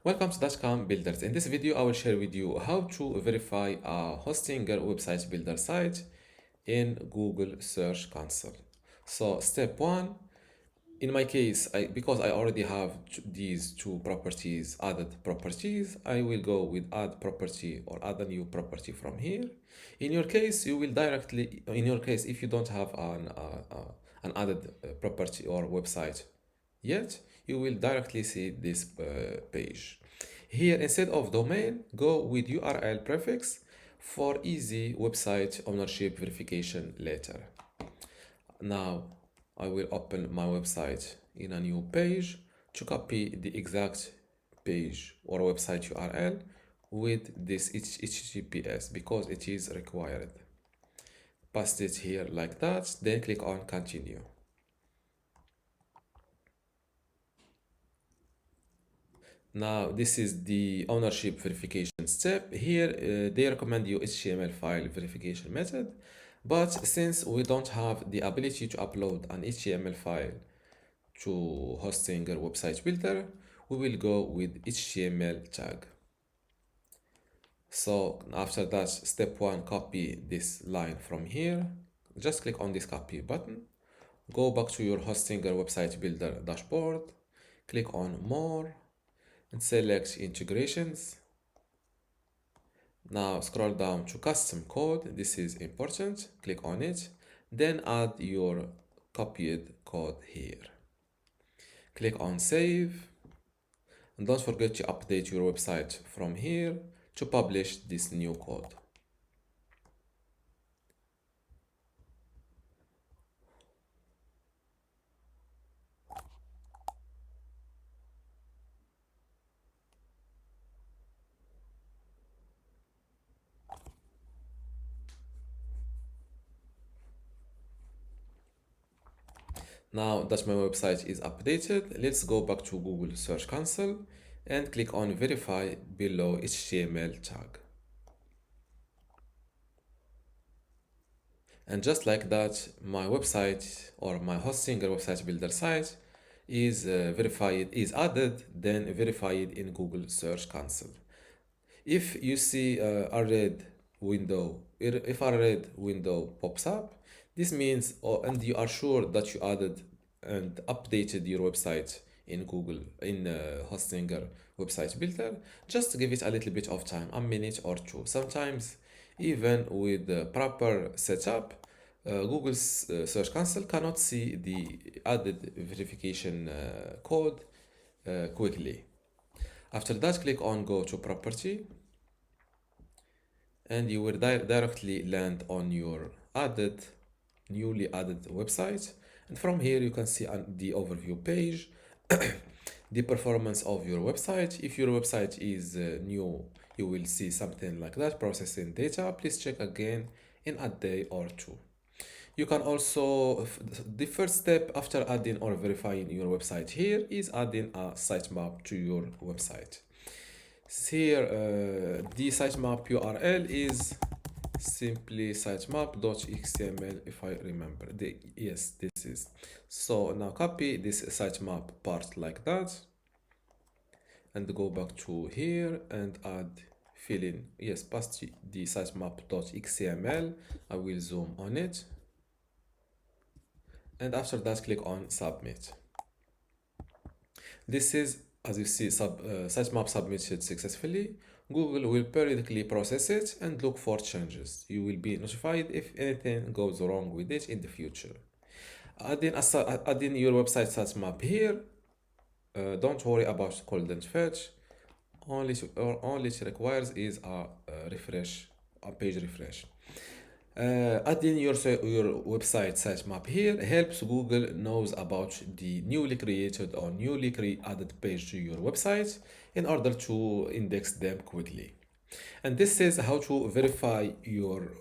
Welcome to dotcom.builders. In this video, I will share with you how to verify a hosting or website builder site in Google Search Console. So step one, in my case, because I already have these two properties, added properties, I will go with add property or add a new property from here. In your case, you will directly, in your case, if you don't have an added property or website yet, you will directly see this page. Here, instead of domain, go with URL prefix for easy website ownership verification later. Now, I will open my website in a new page to copy the exact page or website URL with this HTTPS because it is required. Paste it here like that, then click on continue. Now, this is the ownership verification step. Here, they recommend you HTML file verification method, but since we don't have the ability to upload an HTML file to hosting or website builder, we will go with HTML tag. So after that, step one, copy this line from here. Just click on this copy button. Go back to your hosting or website builder dashboard. Click on more and select integrations. Now scroll down to custom code. This is important. Click on it. Then add your copied code here. Click on save. And don't forget to update your website from here to publish this new code. Now that my website is updated, let's go back to Google Search Console and click on verify below HTML tag. And just like that, my website or my hosting or website builder site is verified, is added, then verified in Google Search Console. If you see a red window, if a red window pops up, this means, and you are sure that you added and updated your website in Google, in Hostinger website builder, just give it a little bit of time, a minute or two. Sometimes, even with the proper setup, Google's Search Console cannot see the added verification code quickly. After that, click on go to property and you will directly land on your newly added website. And from here, you can see on the overview page, the performance of your website. If your website is new, you will see something like that, processing data. Please check again in a day or two. You can also, the first step after adding or verifying your website here is adding a sitemap to your website. Here, the sitemap URL is simply sitemap.xml if I remember. Yes, this is. So now copy this sitemap part like that and go back to here and add fill in. Yes, paste the sitemap.xml. I will zoom on it. And after that, click on submit. This is, as you see, sitemap submitted successfully. Google will periodically process it and look for changes. You will be notified if anything goes wrong with it in the future. Adding your website sitemap here. Don't worry about cold fetch. Only it requires is a page refresh. Adding your website sitemap here helps Google knows about the newly created or newly added page to your website in order to index them quickly. And this is how to verify your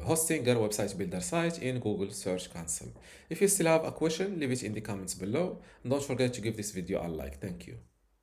hosting or website builder site in Google Search Console. If you still have a question, leave it in the comments below. And don't forget to give this video a like. Thank you.